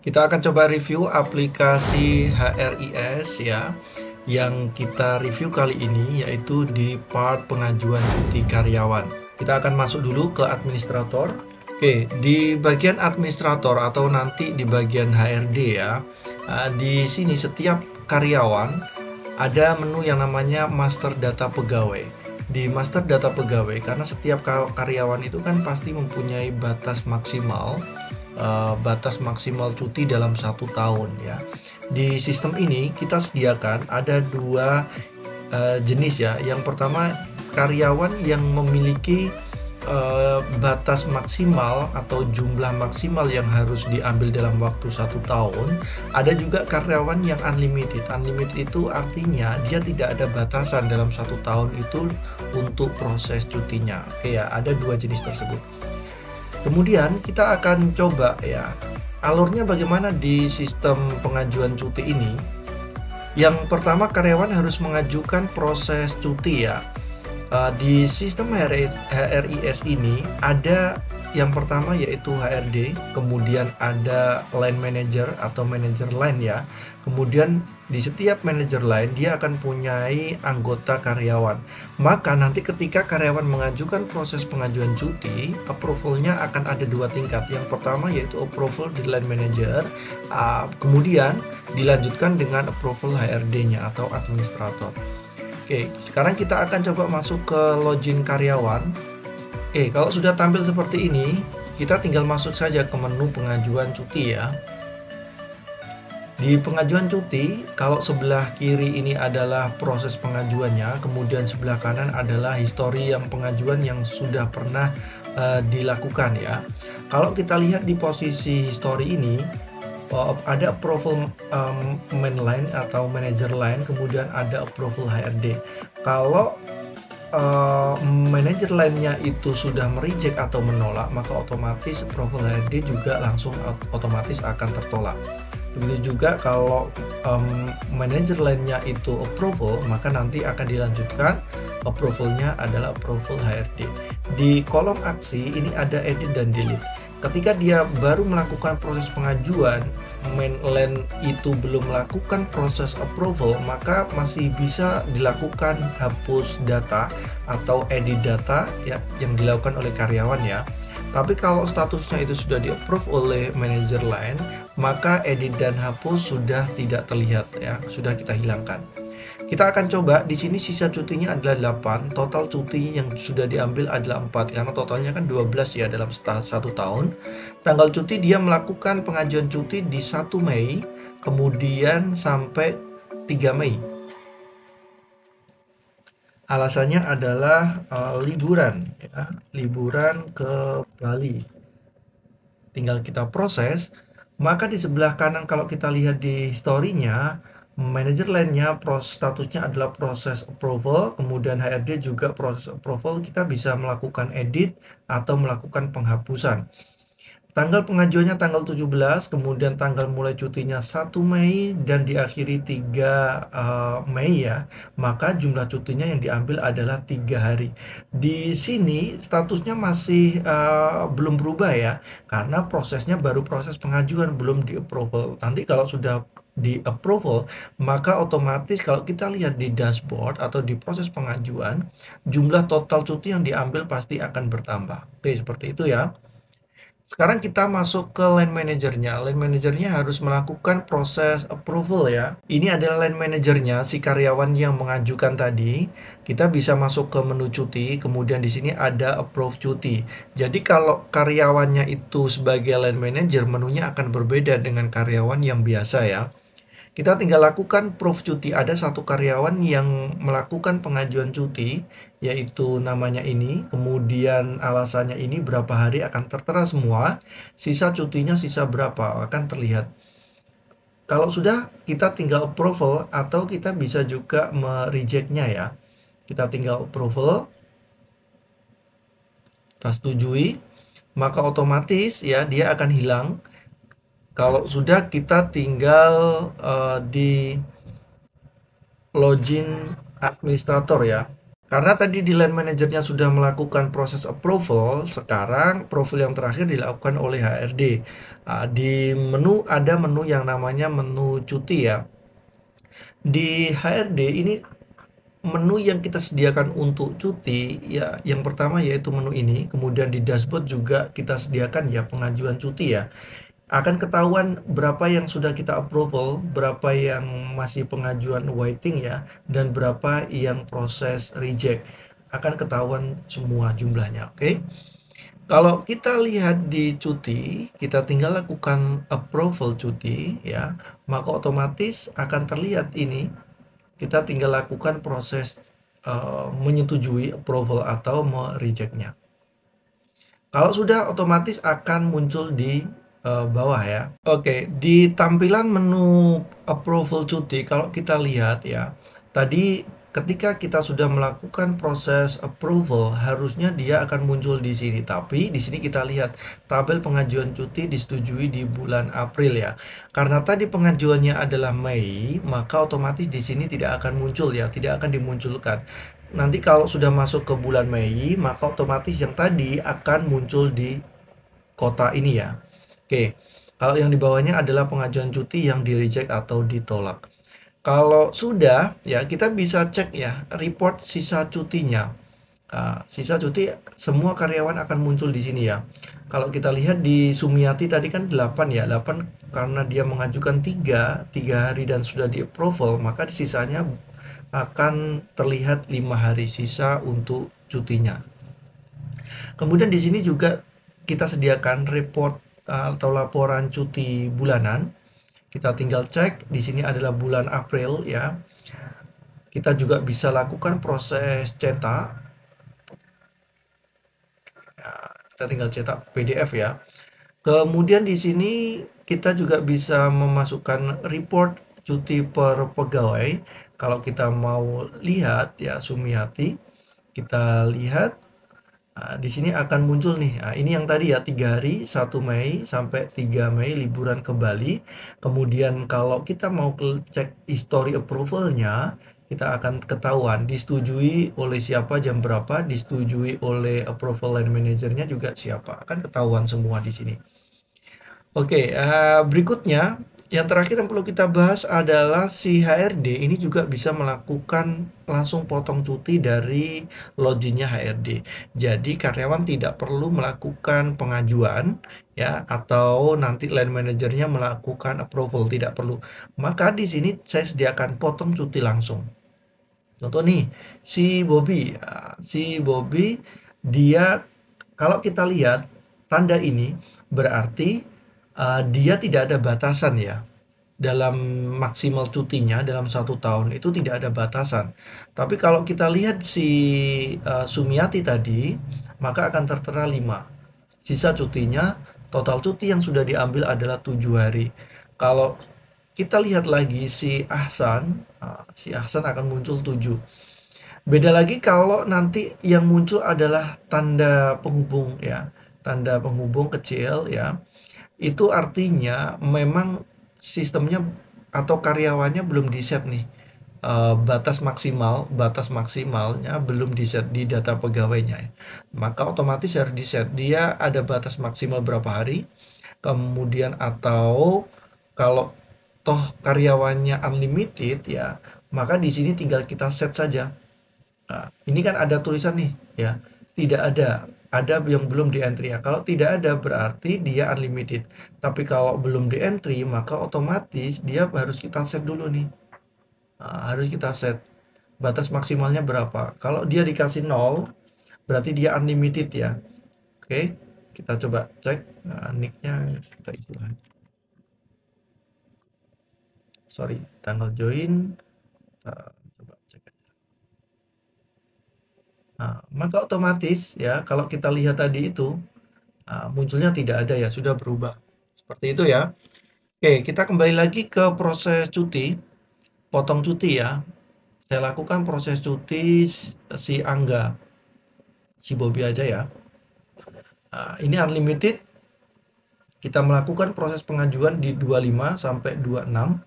Kita akan coba review aplikasi HRIS ya. Yang kita review kali ini yaitu di part pengajuan cuti karyawan. Kita akan masuk dulu ke administrator. Oke, di bagian administrator atau nanti di bagian HRD ya. Di sini setiap karyawan ada menu yang namanya master data pegawai. Di master data pegawai, karena setiap karyawan itu kan pasti mempunyai batas maksimal cuti dalam 1 tahun ya. Di sistem ini kita sediakan ada dua jenis ya. Yang pertama, karyawan yang memiliki batas maksimal atau jumlah maksimal yang harus diambil dalam waktu 1 tahun. Ada juga karyawan yang unlimited. Unlimited itu artinya dia tidak ada batasan dalam 1 tahun itu untuk proses cutinya. Oke ya, ada dua jenis tersebut. Kemudian kita akan coba ya, alurnya bagaimana di sistem pengajuan cuti ini. Yang pertama, karyawan harus mengajukan proses cuti ya. Di sistem HRIS ini ada yang pertama yaitu HRD, kemudian ada line manager atau manager line ya. Kemudian di setiap manager line dia akan punyai anggota karyawan. Maka nanti ketika karyawan mengajukan proses pengajuan cuti, approvalnya akan ada dua tingkat. Yang pertama yaitu approval di line manager, kemudian dilanjutkan dengan approval HRD-nya atau administrator. Oke, sekarang kita akan coba masuk ke login karyawan. Oke, kalau sudah tampil seperti ini, kita tinggal masuk saja ke menu pengajuan cuti ya. Di pengajuan cuti, kalau sebelah kiri ini adalah proses pengajuannya, kemudian sebelah kanan adalah histori yang pengajuan yang sudah pernah dilakukan ya. Kalau kita lihat di posisi histori ini, ada approval main line atau manager line, kemudian ada approval HRD. Kalau manager line-nya itu sudah mereject atau menolak, maka otomatis approval HRD juga langsung otomatis akan tertolak. Begitu juga kalau manager line-nya itu approval, maka nanti akan dilanjutkan approval-nya adalah approval HRD. Di kolom aksi ini ada edit dan delete. Ketika dia baru melakukan proses pengajuan, main line itu belum melakukan proses approval, maka masih bisa dilakukan hapus data atau edit data ya, yang dilakukan oleh karyawan ya. Tapi kalau statusnya itu sudah di-approve oleh manager line, maka edit dan hapus sudah tidak terlihat ya, sudah kita hilangkan. Kita akan coba di sini sisa cutinya adalah 8, total cuti yang sudah diambil adalah 4 karena totalnya kan 12 ya dalam 1 tahun. Tanggal cuti dia melakukan pengajuan cuti di 1 Mei, kemudian sampai 3 Mei. Alasannya adalah liburan ya, liburan ke Bali. Tinggal kita proses, maka di sebelah kanan kalau kita lihat di historinya, manager line-nya statusnya adalah proses approval, kemudian HRD juga proses approval. Kita bisa melakukan edit atau melakukan penghapusan. Tanggal pengajuannya tanggal 17, kemudian tanggal mulai cutinya 1 Mei dan diakhiri 3 Mei ya. Maka jumlah cutinya yang diambil adalah 3 hari. Di sini statusnya masih belum berubah ya, karena prosesnya baru proses pengajuan, belum di approval. Nanti kalau sudah di approval, maka otomatis kalau kita lihat di dashboard atau di proses pengajuan, jumlah total cuti yang diambil pasti akan bertambah. Oke, seperti itu ya. Sekarang kita masuk ke line manajernya. Line manajernya harus melakukan proses approval ya. Ini adalah line manajernya, si karyawan yang mengajukan tadi. Kita bisa masuk ke menu cuti, kemudian di sini ada approve cuti. Jadi kalau karyawannya itu sebagai line manager, menunya akan berbeda dengan karyawan yang biasa ya. Kita tinggal lakukan proof cuti. Ada satu karyawan yang melakukan pengajuan cuti, yaitu namanya ini, kemudian alasannya ini, berapa hari akan tertera semua, sisa cutinya sisa berapa, akan terlihat. Kalau sudah, kita tinggal approval, atau kita bisa juga merejectnya ya. Kita tinggal approval, kita setujui, maka otomatis ya dia akan hilang. Kalau sudah, kita tinggal di login administrator ya. Karena tadi di line manajernya sudah melakukan proses approval, sekarang approval yang terakhir dilakukan oleh HRD. Di menu ada menu yang namanya menu cuti ya. Di HRD ini menu yang kita sediakan untuk cuti ya, yang pertama yaitu menu ini, kemudian di dashboard juga kita sediakan ya pengajuan cuti ya. Akan ketahuan berapa yang sudah kita approval, berapa yang masih pengajuan waiting ya, dan berapa yang proses reject. Akan ketahuan semua jumlahnya, oke? Kalau kita lihat di cuti, kita tinggal lakukan approval cuti ya, maka otomatis akan terlihat ini. Kita tinggal lakukan proses menyetujui approval atau merejectnya. Kalau sudah otomatis akan muncul di bawah ya. Oke, di tampilan menu approval cuti kalau kita lihat ya, tadi ketika kita sudah melakukan proses approval harusnya dia akan muncul di sini. Tapi di sini kita lihat tabel pengajuan cuti disetujui di bulan April ya. Karena tadi pengajuannya adalah Mei, maka otomatis di sini tidak akan muncul ya, tidak akan dimunculkan. Nanti kalau sudah masuk ke bulan Mei, maka otomatis yang tadi akan muncul di kota ini ya. Oke, kalau yang di bawahnya adalah pengajuan cuti yang di reject atau ditolak. Kalau sudah, ya kita bisa cek ya report sisa cutinya. Sisa cuti semua karyawan akan muncul di sini ya. Kalau kita lihat di Sumiati tadi kan 8 ya, 8 karena dia mengajukan 3 hari dan sudah di approval, maka sisanya akan terlihat 5 hari sisa untuk cutinya. Kemudian di sini juga kita sediakan report atau laporan cuti bulanan. Kita tinggal cek, di sini adalah bulan April ya. Kita juga bisa lakukan proses cetak. Ya, kita tinggal cetak PDF ya. Kemudian di sini kita juga bisa memasukkan report cuti per pegawai. Kalau kita mau lihat ya Sumiati, kita lihat. Di sini akan muncul nih. Ini yang tadi ya 3 hari 1 Mei sampai 3 Mei liburan ke Bali. Kemudian kalau kita mau cek history approvalnya, kita akan ketahuan disetujui oleh siapa jam berapa, disetujui oleh approval line manajernya juga siapa. Akan ketahuan semua di sini. Oke, berikutnya yang terakhir yang perlu kita bahas adalah si HRD ini juga bisa melakukan langsung potong cuti dari loginnya HRD. Jadi karyawan tidak perlu melakukan pengajuan ya atau nanti line manajernya melakukan approval, tidak perlu. Maka di sini saya sediakan potong cuti langsung. Contoh nih, si Bobby, dia kalau kita lihat tanda ini berarti dia tidak ada batasan ya. Dalam maksimal cutinya dalam 1 tahun itu tidak ada batasan. Tapi kalau kita lihat si Sumiati tadi, maka akan tertera 5. Sisa cutinya, total cuti yang sudah diambil adalah 7 hari. Kalau kita lihat lagi si Ahsan akan muncul 7. Beda lagi kalau nanti yang muncul adalah tanda penghubung ya. Tanda penghubung kecil ya. Itu artinya memang sistemnya atau karyawannya belum di-set nih. Batas maksimalnya belum di-set di data pegawainya ya. Maka otomatis harus di-set. Dia ada batas maksimal berapa hari. Kemudian atau kalau toh karyawannya unlimited ya, maka di sini tinggal kita set saja. Nah, ini kan ada tulisan nih ya, tidak ada yang belum di entry ya. Kalau tidak ada berarti dia unlimited. Tapi kalau belum di entry maka otomatis dia harus kita set dulu nih. Harus kita set batas maksimalnya berapa. Kalau dia dikasih 0 berarti dia unlimited ya. Oke, kita coba cek nicknya kita isi lagi. Sorry, tanggal join. Coba cek. Maka otomatis ya kalau kita lihat tadi itu munculnya tidak ada ya, sudah berubah. Seperti itu ya. Oke, kita kembali lagi ke proses cuti. Potong cuti ya. Saya lakukan proses cuti si Angga. Si Bobby aja ya. Ini unlimited. Kita melakukan proses pengajuan di 25 sampai 26.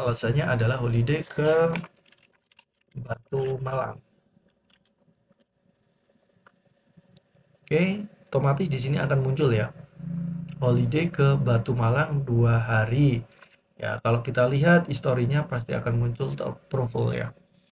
Alasannya adalah holiday ke Batu Malang. Oke, otomatis di sini akan muncul ya. Holiday ke Batu Malang 2 hari. Ya, kalau kita lihat historinya pasti akan muncul approval ya.